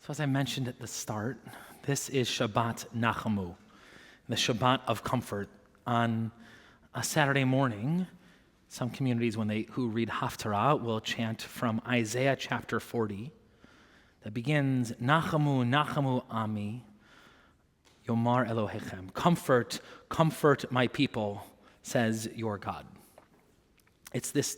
So as I mentioned at the start, this is Shabbat Nachamu, the Shabbat of comfort. On a Saturday morning, some communities, who read Haftarah, will chant from Isaiah chapter 40, that begins, Nachamu, Nachamu Ami, Yomar Elohechem. Comfort, comfort my people, says your God. It's this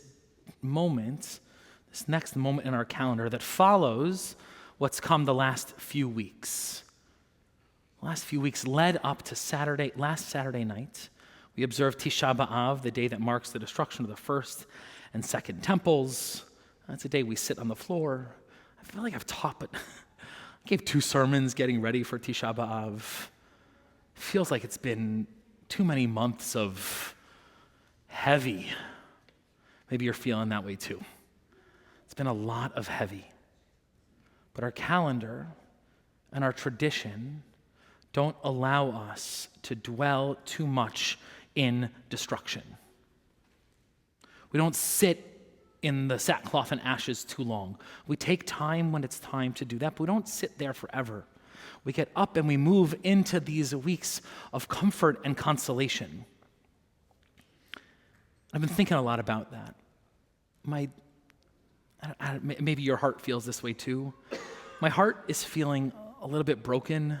moment, this next moment in our calendar that follows what's come the last few weeks. The last few weeks led up to last Saturday night. We observed Tisha B'Av, the day that marks the destruction of the first and second temples. That's a day we sit on the floor. I feel like I've taught, but I gave 2 sermons getting ready for Tisha B'Av. Feels like it's been too many months of heavy. Maybe you're feeling that way too. It's been a lot of heavy. But our calendar and our tradition don't allow us to dwell too much in destruction. We don't sit in the sackcloth and ashes too long. We take time when it's time to do that, but we don't sit there forever. We get up and we move into these weeks of comfort and consolation. I've been thinking a lot about that. Maybe your heart feels this way too. My heart is feeling a little bit broken,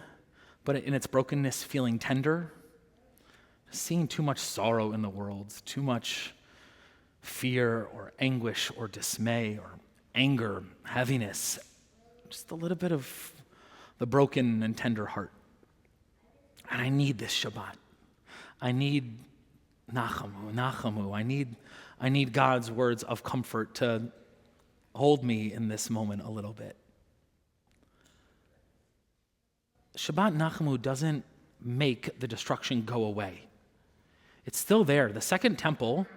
but in its brokenness, feeling tender. Seeing too much sorrow in the world, too much fear or anguish or dismay or anger, heaviness, just a little bit of the broken and tender heart. And I need this Shabbat. I need Nachamu. I need God's words of comfort to hold me in this moment a little bit. Shabbat Nachamu doesn't make the destruction go away. It's still there. The second temple,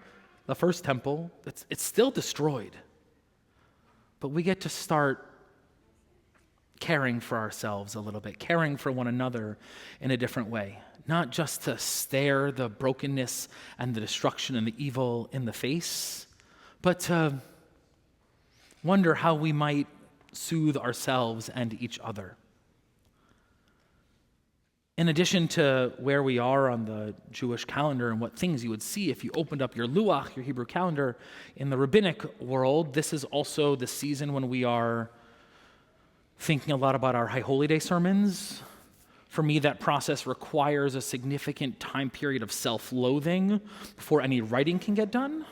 the first temple, it's still destroyed. But we get to start caring for ourselves a little bit, caring for one another in a different way. Not just to stare the brokenness and the destruction and the evil in the face, but to wonder how we might soothe ourselves and each other. In addition to where we are on the Jewish calendar and what things you would see if you opened up your Luach, your Hebrew calendar, in the rabbinic world, this is also the season when we are thinking a lot about our High Holy Day sermons. For me, that process requires a significant time period of self-loathing before any writing can get done.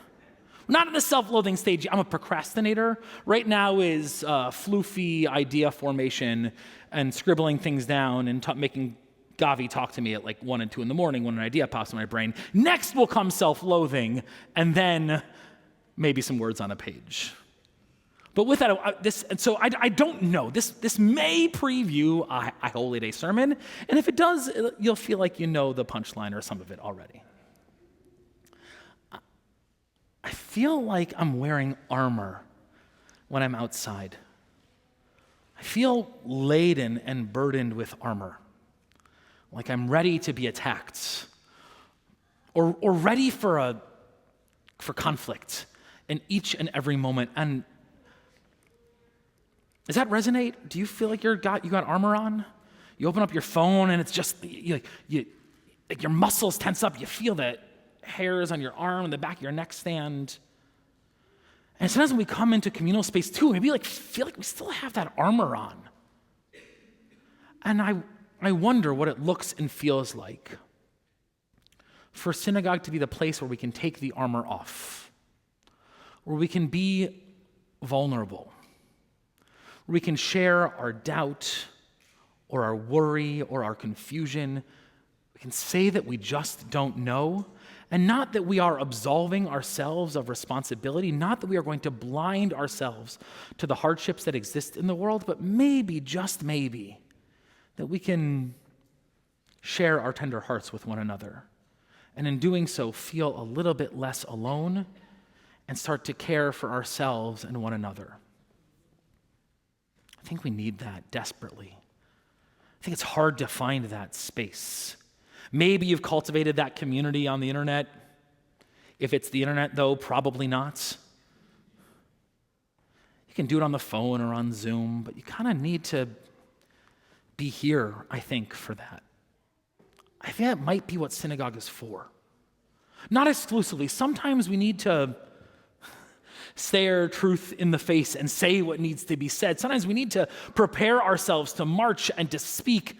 Not in the self-loathing stage. I'm a procrastinator. Right now is floofy idea formation and scribbling things down and making Gavi talk to me at like 1 and 2 in the morning when an idea pops in my brain. Next will come self-loathing, and then maybe some words on a page. But with that, I don't know. This may preview a Holy Day sermon, and if it does, you'll feel like you know the punchline or some of it already. I feel like I'm wearing armor when I'm outside. I feel laden and burdened with armor. Like I'm ready to be attacked, or ready for conflict in each and every moment. And does that resonate? Do you feel like you got armor on? You open up your phone and it's just like your muscles tense up. You feel the hairs on your arm and the back of your neck stand. And sometimes when we come into communal space too, maybe feel like we still have that armor on. And I wonder what it looks and feels like for Synagogue to be the place where we can take the armor off, where we can be vulnerable, where we can share our doubt or our worry or our confusion. We can say that we just don't know, and not that we are absolving ourselves of responsibility, not that we are going to blind ourselves to the hardships that exist in the world, but maybe, just maybe, that we can share our tender hearts with one another, and in doing so, feel a little bit less alone and start to care for ourselves and one another. I think we need that desperately. I think it's hard to find that space. Maybe you've cultivated that community on the internet. If it's the internet, though, probably not. You can do it on the phone or on Zoom, but you kind of need to be here, I think, for that. I think that might be what synagogue is for. Not exclusively. Sometimes we need to stare truth in the face and say what needs to be said. Sometimes we need to prepare ourselves to march and to speak.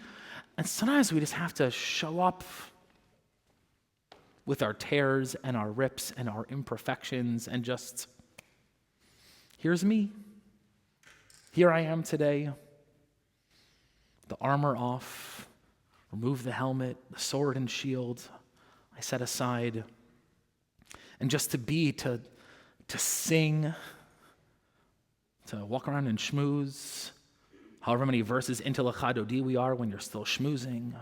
And sometimes we just have to show up with our tears and our rips and our imperfections and just, here's me. Here I am today. The armor off, remove the helmet, the sword and shield I set aside. And just to be, to sing, to walk around and schmooze, however many verses into L'chadodi we are when you're still schmoozing.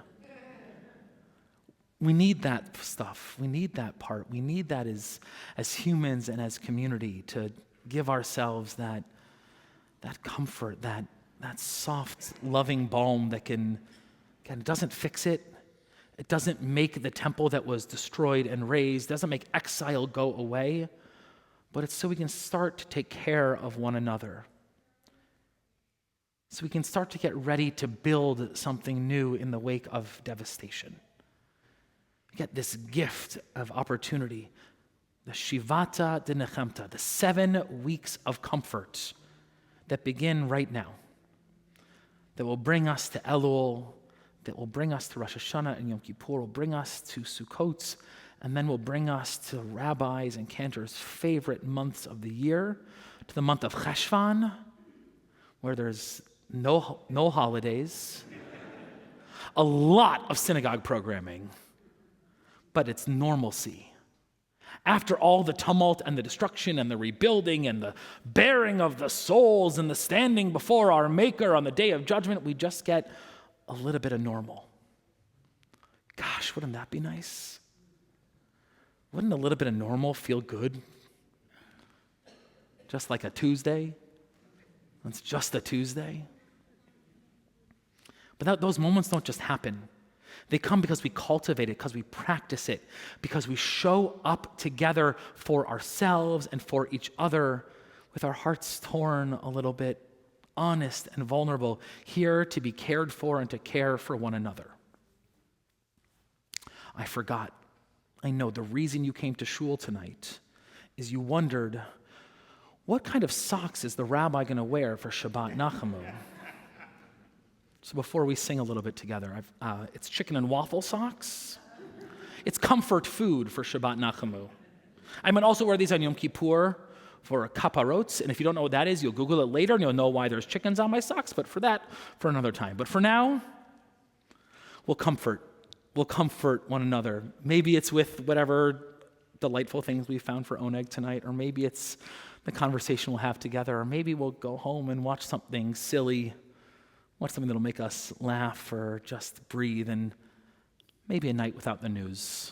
We need that stuff. We need that part. We need that as humans and as community to give ourselves that comfort, that soft, loving balm that again, it doesn't fix it. It doesn't make the temple that was destroyed and razed, doesn't make exile go away, but it's so we can start to take care of one another. So we can start to get ready to build something new in the wake of devastation. Get this gift of opportunity, the Shivata de Nechemta, the 7 weeks of comfort that begin right now, that will bring us to Elul, that will bring us to Rosh Hashanah and Yom Kippur, will bring us to Sukkot, and then will bring us to rabbis and cantors' favorite months of the year, to the month of Cheshvan, where there's no holidays, a lot of synagogue programming, but it's normalcy. After all the tumult and the destruction and the rebuilding and the bearing of the souls and the standing before our Maker on the day of judgment, we just get a little bit of normal. Gosh, wouldn't that be nice? Wouldn't a little bit of normal feel good? Just like a Tuesday? It's just a Tuesday. But those moments don't just happen. They come because we cultivate it, because we practice it, because we show up together for ourselves and for each other with our hearts torn a little bit, honest and vulnerable, here to be cared for and to care for one another. I forgot. I know the reason you came to shul tonight is you wondered, what kind of socks is the rabbi going to wear for Shabbat Nachamu? So before we sing a little bit together, it's chicken and waffle socks. It's comfort food for Shabbat Nachamu. I might also wear these on Yom Kippur for kaparot, and if you don't know what that is, you'll Google it later and you'll know why there's chickens on my socks, but for that, for another time. But for now, we'll comfort one another. Maybe it's with whatever delightful things we found for Oneg tonight, or maybe it's the conversation we'll have together, or maybe we'll go home and watch something silly, watch something that'll make us laugh or just breathe, and maybe a night without the news.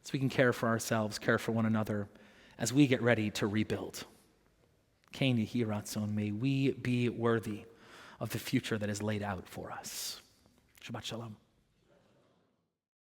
So we can care for ourselves, care for one another as we get ready to rebuild. Kein Yehi Ratzon, may we be worthy of the future that is laid out for us. Shabbat Shalom.